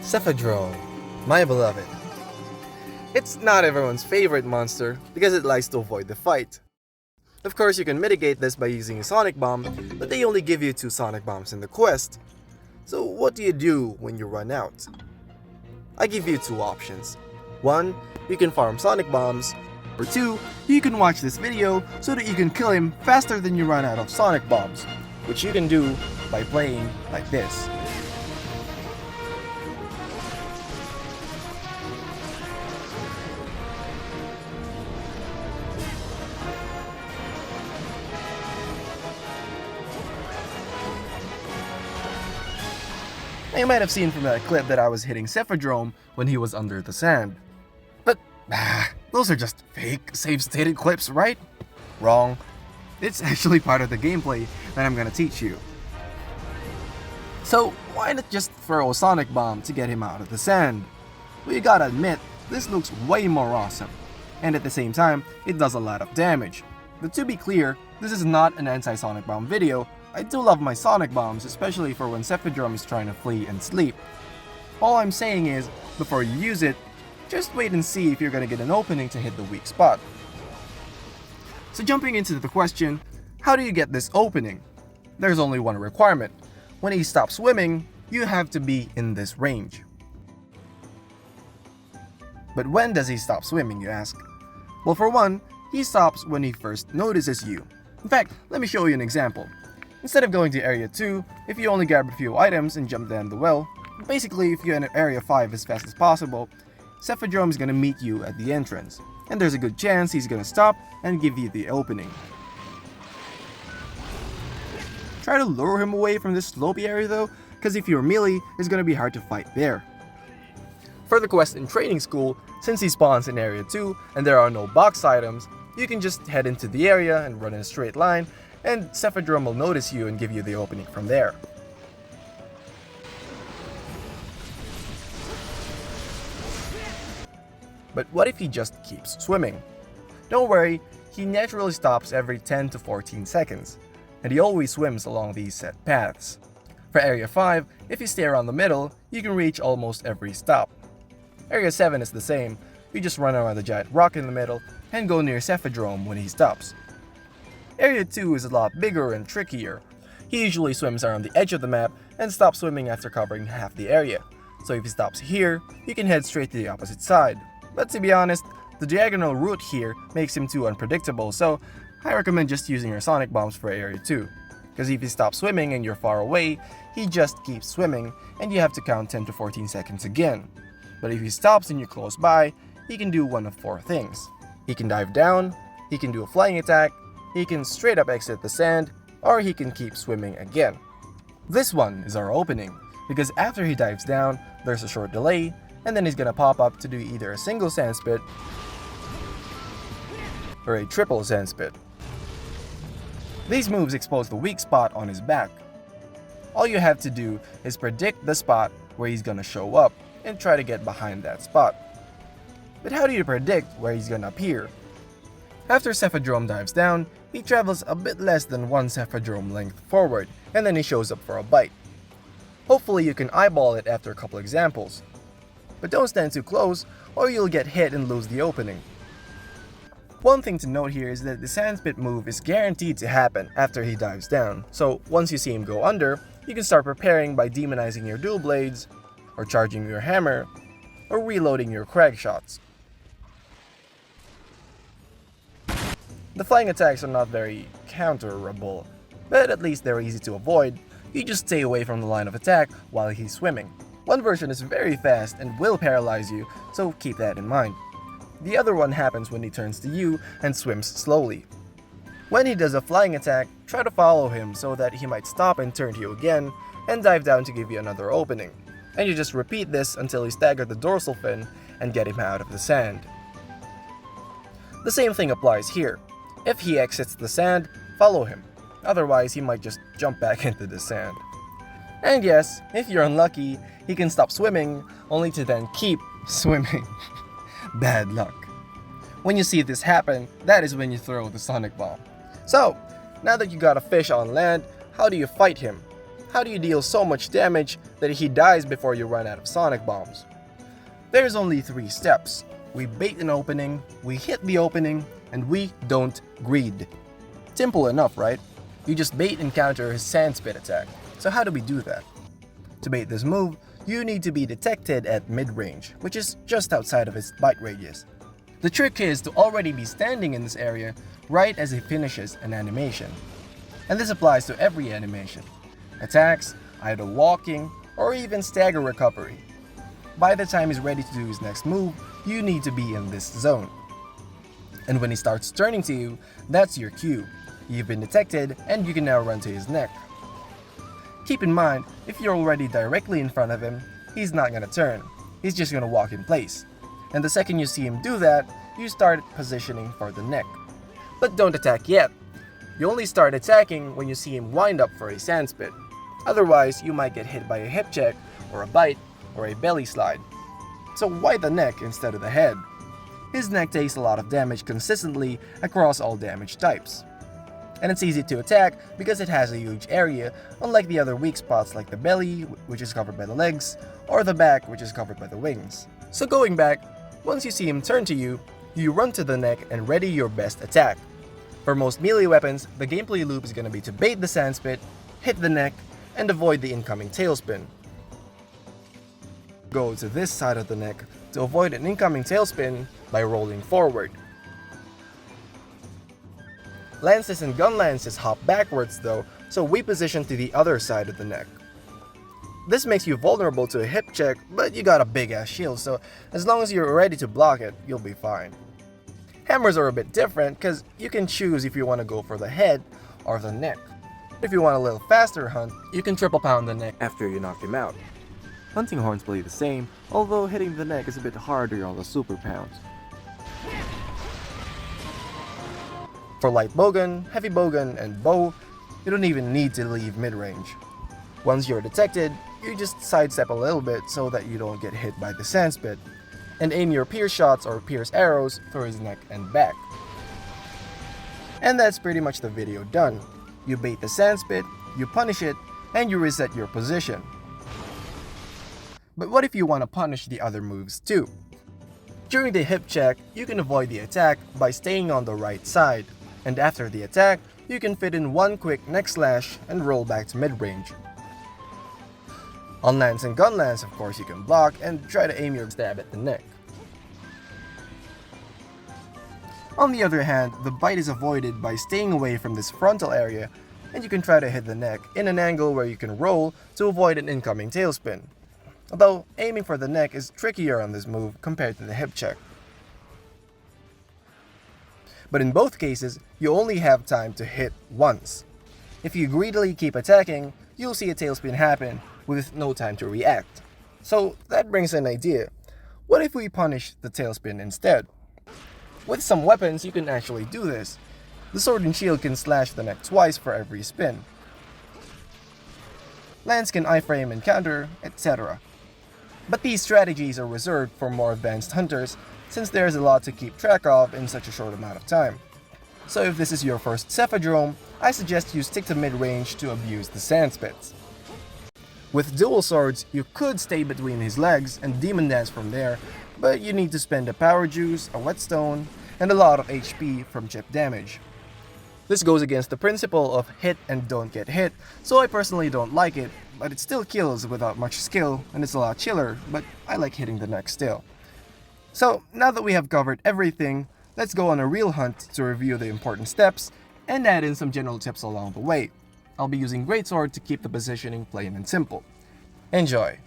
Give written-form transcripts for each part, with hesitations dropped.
Cephadrome, my beloved. It's not everyone's favorite monster because it likes to avoid the fight. Of course, you can mitigate this by using a sonic bomb, but they only give you 2 sonic bombs in the quest. So what do you do when you run out? I give you 2 options. 1, you can farm sonic bombs, or 2, you can watch this video so that you can kill him faster than you run out of sonic bombs, which you can do by playing like this. You might have seen from that clip that I was hitting Cephadrome when he was under the sand. But, those are just fake, save-stated clips, right? Wrong. It's actually part of the gameplay that I'm gonna teach you. So, why not just throw a sonic bomb to get him out of the sand? Well, you gotta admit, this looks way more awesome. And at the same time, it does a lot of damage. But to be clear, this is not an anti-sonic bomb video. I do love my sonic bombs, especially for when Cephadrome is trying to flee and sleep. All I'm saying is, before you use it, just wait and see if you're gonna get an opening to hit the weak spot. So jumping into the question, how do you get this opening? There's only one requirement. When he stops swimming, you have to be in this range. But when does he stop swimming, you ask? Well, for one, he stops when he first notices you. In fact, let me show you an example. Instead of going to Area 2, if you only grab a few items and jump down the well, basically if you're in Area 5 as fast as possible, Cephadrome is gonna meet you at the entrance, and there's a good chance he's gonna stop and give you the opening. Try to lure him away from this slopey area though, because if you're melee, it's gonna be hard to fight there. For the quest in Training School, since he spawns in Area 2 and there are no box items, you can just head into the area and run in a straight line, and Cephadrome will notice you and give you the opening from there. But what if he just keeps swimming? Don't worry, he naturally stops every 10 to 14 seconds, and he always swims along these set paths. For Area 5, if you stay around the middle, you can reach almost every stop. Area 7 is the same, you just run around the giant rock in the middle and go near Cephadrome when he stops. Area 2 is a lot bigger and trickier. He usually swims around the edge of the map and stops swimming after covering half the area. So if he stops here, you can head straight to the opposite side. But to be honest, the diagonal route here makes him too unpredictable, so I recommend just using your sonic bombs for Area 2. Because if he stops swimming and you're far away, he just keeps swimming and you have to count 10 to 14 seconds again. But if he stops and you're close by, he can do one of 4 things. He can dive down, he can do a flying attack, he can straight up exit the sand, or he can keep swimming again. This one is our opening, because after he dives down, there's a short delay, and then he's gonna pop up to do either a single sand spit or a triple sand spit. These moves expose the weak spot on his back. All you have to do is predict the spot where he's gonna show up and try to get behind that spot. But how do you predict where he's gonna appear? After Cephadrome dives down, he travels a bit less than 1 Cephadrome length forward, and then he shows up for a bite. Hopefully you can eyeball it after a couple examples. But don't stand too close, or you'll get hit and lose the opening. One thing to note here is that the sand spit move is guaranteed to happen after he dives down, so once you see him go under, you can start preparing by demonizing your dual blades, or charging your hammer, or reloading your crag shots. The flying attacks are not very counterable, but at least they're easy to avoid. You just stay away from the line of attack while he's swimming. One version is very fast and will paralyze you, so keep that in mind. The other one happens when he turns to you and swims slowly. When he does a flying attack, try to follow him so that he might stop and turn to you again, and dive down to give you another opening. And you just repeat this until you stagger the dorsal fin and get him out of the sand. The same thing applies here. If he exits the sand, follow him. Otherwise, he might just jump back into the sand. And yes, if you're unlucky, he can stop swimming, only to then keep swimming. Bad luck. When you see this happen, that is when you throw the sonic bomb. So, now that you got a fish on land, how do you fight him? how do you deal so much damage that he dies before you run out of sonic bombs? There's only 3 steps. We bait an opening, we hit the opening, and we don't greed. Simple enough, right? You just bait and counter his sand spit attack. So how do we do that? To bait this move, you need to be detected at mid-range, which is just outside of his bite radius. The trick is to already be standing in this area right as he finishes an animation. And this applies to every animation. Attacks, either walking, or even stagger recovery. By the time he's ready to do his next move, you need to be in this zone. And when he starts turning to you, that's your cue. You've been detected, and you can now run to his neck. Keep in mind, if you're already directly in front of him, he's not gonna turn. He's just gonna walk in place. And the second you see him do that, you start positioning for the neck. But don't attack yet. You only start attacking when you see him wind up for a sand spit. Otherwise, you might get hit by a hip check, or a bite, or a belly slide. So why the neck instead of the head? His neck takes a lot of damage consistently across all damage types. And it's easy to attack because it has a huge area, unlike the other weak spots like the belly, which is covered by the legs, or the back, which is covered by the wings. So going back, once you see him turn to you, you run to the neck and ready your best attack. For most melee weapons, the gameplay loop is going to be to bait the sand spit, hit the neck, and avoid the incoming tailspin. Go to this side of the neck to avoid an incoming tailspin by rolling forward. Lances and gun lances hop backwards though, so we position to the other side of the neck. This makes you vulnerable to a hip check, but you got a big ass shield, so as long as you're ready to block it, you'll be fine. Hammers are a bit different because you can choose if you want to go for the head or the neck. If you want a little faster hunt, you can triple pound the neck after you knock him out. Hunting horns play the same, although hitting the neck is a bit harder on the super pounds. For light bowgun, heavy bowgun, and bow, you don't even need to leave mid-range. Once you're detected, you just sidestep a little bit so that you don't get hit by the sand spit, and aim your pierce shots or pierce arrows through his neck and back. And that's pretty much the video done. You bait the sand spit, you punish it, and you reset your position. But what if you want to punish the other moves too? During the hip check, you can avoid the attack by staying on the right side, and after the attack, you can fit in one quick neck slash and roll back to mid-range. On lance and gun lance, of course, you can block and try to aim your stab at the neck. On the other hand, the bite is avoided by staying away from this frontal area, and you can try to hit the neck in an angle where you can roll to avoid an incoming tailspin. Although aiming for the neck is trickier on this move compared to the hip check. But in both cases, you only have time to hit once. If you greedily keep attacking, you'll see a tailspin happen with no time to react. So that brings an idea. What if we punish the tailspin instead? With some weapons, you can actually do this. The sword and shield can slash the neck twice for every spin. Lance can iframe and counter, etc. But these strategies are reserved for more advanced hunters, since there's a lot to keep track of in such a short amount of time. So if this is your first Cephadrome, I suggest you stick to mid-range to abuse the sand spits. With dual swords, you could stay between his legs and demon dance from there, but you need to spend a power juice, a whetstone, and a lot of HP from chip damage. This goes against the principle of hit and don't get hit, so I personally don't like it, but it still kills without much skill, and it's a lot chiller, but I like hitting the neck still. So, now that we have covered everything, let's go on a real hunt to review the important steps, and add in some general tips along the way. I'll be using Greatsword to keep the positioning plain and simple. Enjoy!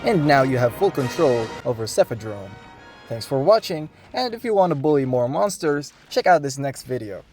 And now you have full control over Cephadrome. Thanks for watching, and if you want to bully more monsters, check out this next video.